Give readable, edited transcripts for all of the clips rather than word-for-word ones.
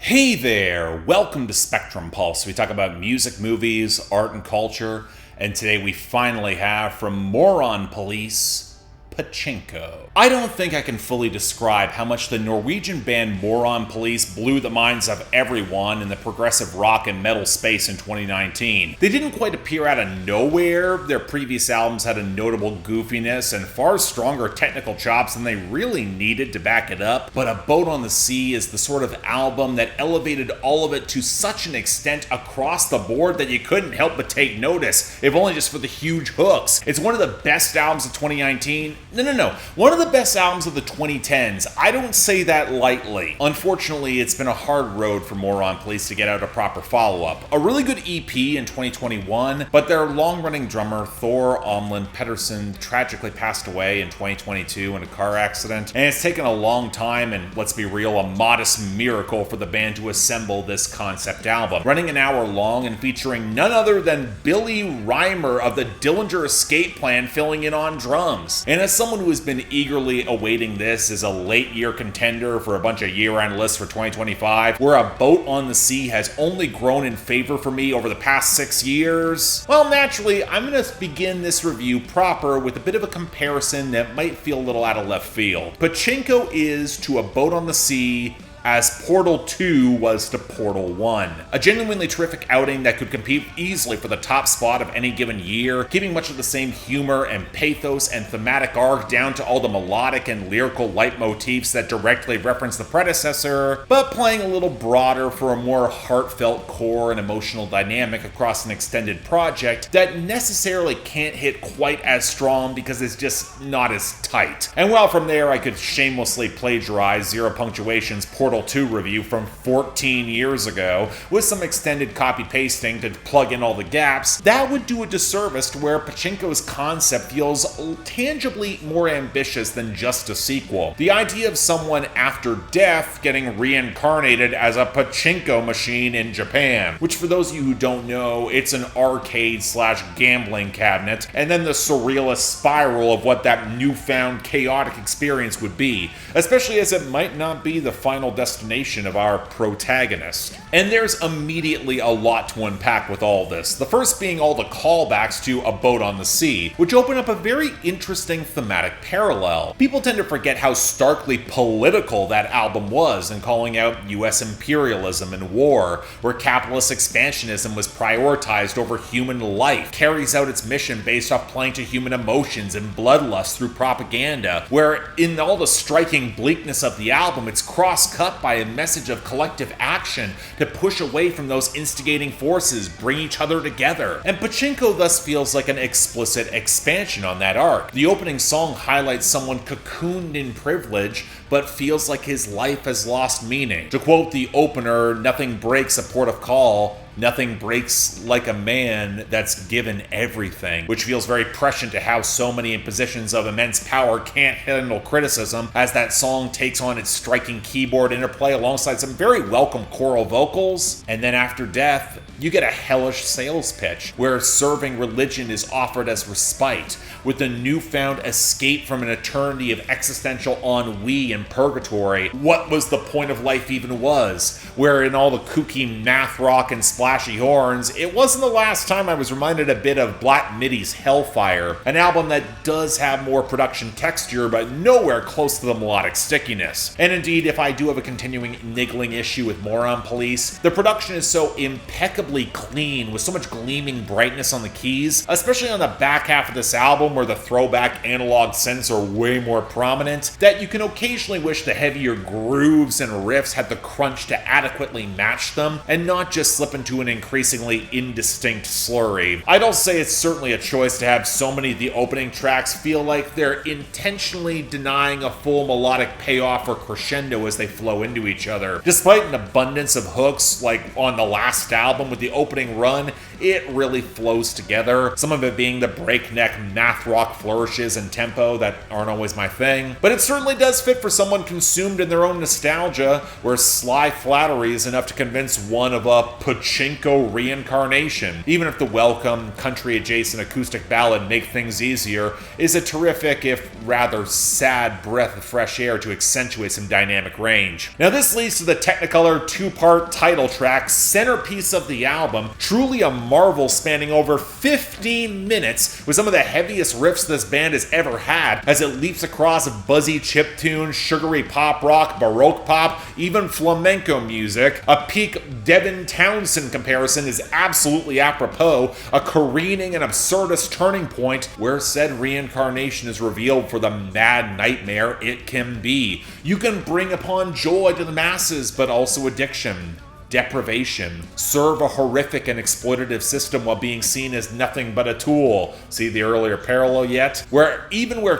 Hey there, welcome to Spectrum Pulse. We talk about music, movies, art, and culture, and today we finally have from Moron Police Pachinko. I don't think I can fully describe how much the Norwegian band Moron Police blew the minds of everyone in the progressive rock and metal space in 2019. They didn't quite appear out of nowhere. Their previous albums had a notable goofiness and far stronger technical chops than they really needed to back it up, but A Boat on the Sea is the sort of album that elevated all of it to such an extent across the board that you couldn't help but take notice, if only just for the huge hooks. It's one of the best albums of 2019. No. One of the best albums of the 2010s. I don't say that lightly. Unfortunately, it's been a hard road for Moron Police to get out a proper follow-up. A really good EP in 2021, but their long-running drummer, Thor Omland Pedersen, tragically passed away in 2022 in a car accident, and it's taken a long time and, let's be real, a modest miracle for the band to assemble this concept album. Running an hour long and featuring none other than Billy Reimer of the Dillinger Escape Plan filling in on drums. And as someone who has been eagerly awaiting this as a late-year contender for a bunch of year-end lists for 2025, where A Boat on the Sea has only grown in favor for me over the past 6 years, well, naturally, I'm going to begin this review proper with a bit of a comparison that might feel a little out of left field. Pachinko is to A Boat on the Sea as Portal 2 was to Portal 1. A genuinely terrific outing that could compete easily for the top spot of any given year, keeping much of the same humor and pathos and thematic arc down to all the melodic and lyrical leitmotifs that directly reference the predecessor, but playing a little broader for a more heartfelt core and emotional dynamic across an extended project that necessarily can't hit quite as strong because it's just not as tight. And while from there I could shamelessly plagiarize Zero Punctuation's Portal 2 review from 14 years ago with some extended copy-pasting to plug in all the gaps, that would do a disservice to where Pachinko's concept feels tangibly more ambitious than just a sequel. The idea of someone after death getting reincarnated as a pachinko machine in Japan, which for those of you who don't know, it's an arcade/gambling cabinet, and then the surrealist spiral of what that newfound chaotic experience would be, especially as it might not be the final destination of our protagonist. And there's immediately a lot to unpack with all this. The first being all the callbacks to A Boat on the Sea, which open up a very interesting thematic parallel. People tend to forget how starkly political that album was in calling out US imperialism and war, where capitalist expansionism was prioritized over human life, carries out its mission based off playing to human emotions and bloodlust through propaganda, where in all the striking bleakness of the album, it's cross-cut by a message of collective action to push away from those instigating forces, bring each other together. And Pachinko thus feels like an explicit expansion on that arc. The opening song highlights someone cocooned in privilege, but feels like his life has lost meaning. To quote the opener, "Nothing breaks a port of call. Nothing breaks like a man that's given everything," which feels very prescient to how so many in positions of immense power can't handle criticism, as that song takes on its striking keyboard interplay alongside some very welcome choral vocals. And then after death, you get a hellish sales pitch, where serving religion is offered as respite, with a newfound escape from an eternity of existential ennui and purgatory. What was the point of life even was? Where in all the kooky math rock and splashy horns, it wasn't the last time I was reminded a bit of Black Midi's Hellfire, an album that does have more production texture, but nowhere close to the melodic stickiness. And indeed, if I do have a continuing niggling issue with Moron Police, the production is so impeccably clean, with so much gleaming brightness on the keys, especially on the back half of this album where the throwback analog synths are way more prominent, that you can occasionally wish the heavier grooves and riffs had the crunch to adequately match them, and not just slip into an increasingly indistinct slurry. I'd also say it's certainly a choice to have so many of the opening tracks feel like they're intentionally denying a full melodic payoff or crescendo as they flow into each other. Despite an abundance of hooks, like on the last album with the opening run, it really flows together. Some of it being the breakneck math rock flourishes and tempo that aren't always my thing, but it certainly does fit for someone consumed in their own nostalgia, where sly flattery is enough to convince one of a pachinko reincarnation. Even if the welcome, country-adjacent acoustic ballad Make Things Easier is a terrific, if rather sad, breath of fresh air to accentuate some dynamic range. Now this leads to the Technicolor two-part title track, centerpiece of the album, truly a marvel spanning over 15 minutes with some of the heaviest riffs this band has ever had, as it leaps across buzzy chiptune, sugary pop rock, baroque pop, even flamenco music. A peak Devin Townsend comparison is absolutely apropos, a careening and absurdist turning point where said reincarnation is revealed for the mad nightmare it can be. You can bring upon joy to the masses, but also addiction, deprivation, serve a horrific and exploitative system while being seen as nothing but a tool. See the earlier parallel yet? Where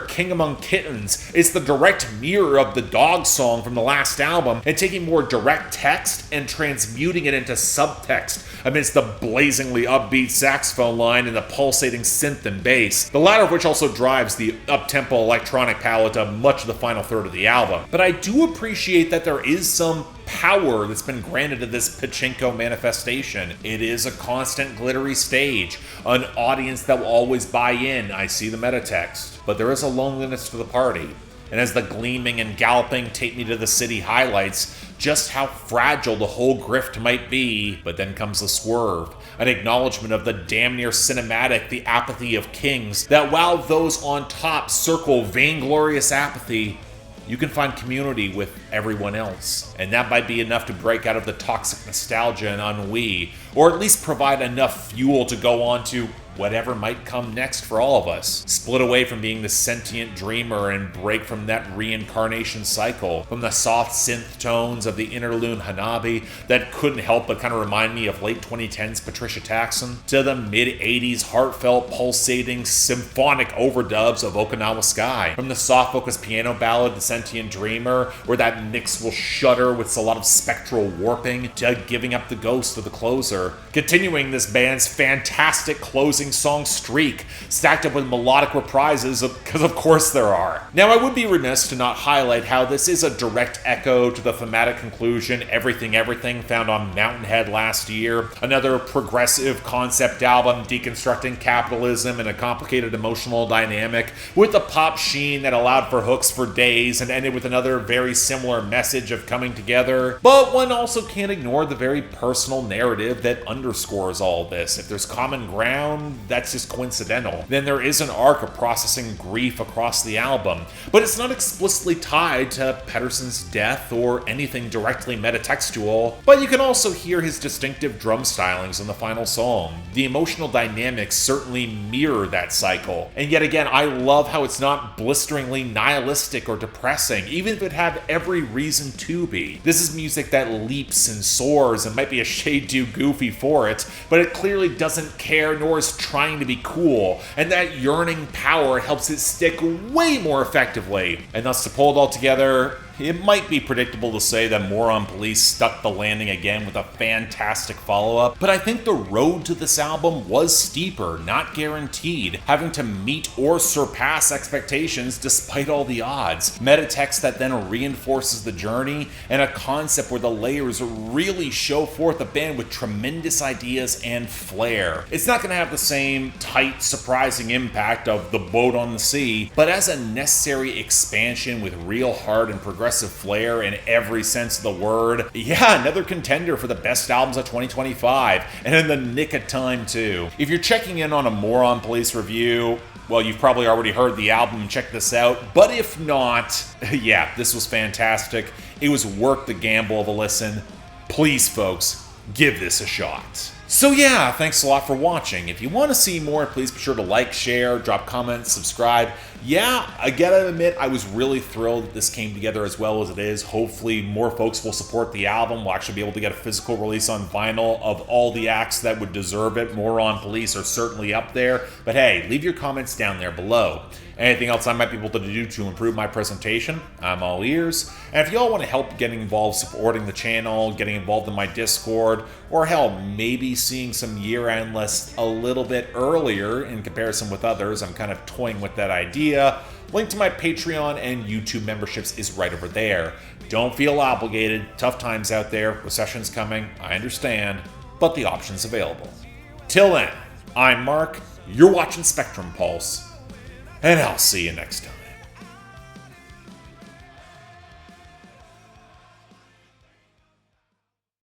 King Among Kittens is the direct mirror of the dog song from the last album, and taking more direct text and transmuting it into subtext amidst the blazingly upbeat saxophone line and the pulsating synth and bass, the latter of which also drives the up-tempo electronic palette of much of the final third of the album. But I do appreciate that there is some power that's been granted to this pachinko manifestation. It is a constant glittery stage, an audience that will always buy in. I see the metatext, but there is a loneliness to the party. And as the gleaming and galloping Take Me to the City highlights just how fragile the whole grift might be, but then comes the swerve, an acknowledgement of the damn near cinematic The Apathy of Kings, that while those on top circle vainglorious apathy, you can find community with everyone else. And that might be enough to break out of the toxic nostalgia and ennui, or at least provide enough fuel to go on to whatever might come next for all of us. Split away from being the sentient dreamer and break from that reincarnation cycle, from the soft synth tones of the interlude Hanabi that couldn't help but kind of remind me of late 2010s Patricia Taxon, to the mid-80s heartfelt, pulsating, symphonic overdubs of Okinawa Sky, from the soft-focused piano ballad The Sentient Dreamer, where that mix will shudder with a lot of spectral warping, to Giving Up the Ghost of the closer, continuing this band's fantastic closing song streak, stacked up with melodic reprises, because of course there are. Now, I would be remiss to not highlight how this is a direct echo to the thematic conclusion Everything Everything found on Mountainhead last year, another progressive concept album deconstructing capitalism and a complicated emotional dynamic, with a pop sheen that allowed for hooks for days and ended with another very similar message of coming together. But one also can't ignore the very personal narrative that underscores all this. If there's common ground, that's just coincidental. Then there is an arc of processing grief across the album, but it's not explicitly tied to Pedersen's death or anything directly metatextual, but you can also hear his distinctive drum stylings in the final song. The emotional dynamics certainly mirror that cycle, and yet again, I love how it's not blisteringly nihilistic or depressing, even if it had every reason to be. This is music that leaps and soars and might be a shade too goofy for it, but it clearly doesn't care nor is trying to be cool, and that yearning power helps it stick way more effectively. And thus, to pull it all together, it might be predictable to say that Moron Police stuck the landing again with a fantastic follow-up, but I think the road to this album was steeper, not guaranteed, having to meet or surpass expectations despite all the odds. Metatext that then reinforces the journey, and a concept where the layers really show forth a band with tremendous ideas and flair. It's not going to have the same tight, surprising impact of The Boat on the Sea, but as a necessary expansion with real heart and progressive flair in every sense of the word, yeah, another contender for the best albums of 2025, and in the nick of time too. If you're checking in on a Moron Police review, well, you've probably already heard the album and checked this out, but if not, yeah, this was fantastic. It was worth the gamble of a listen. Please, folks, give this a shot. So yeah, thanks a lot for watching. If you want to see more, please be sure to like, share, drop comments, subscribe, Yeah, I gotta admit, I was really thrilled that this came together as well as it is. Hopefully, more folks will support the album. We'll actually be able to get a physical release on vinyl of all the acts that would deserve it. Moron Police are certainly up there. But hey, leave your comments down there below. Anything else I might be able to do to improve my presentation, I'm all ears. And if you all want to help getting involved supporting the channel, getting involved in my Discord, or hell, maybe seeing some year-end lists a little bit earlier in comparison with others, I'm kind of toying with that idea. Link to my Patreon and YouTube memberships is right over there. Don't feel obligated. Tough times out there. Recession's coming. I understand. But the option's available. Till then, I'm Mark. You're watching Spectrum Pulse. And I'll see you next time.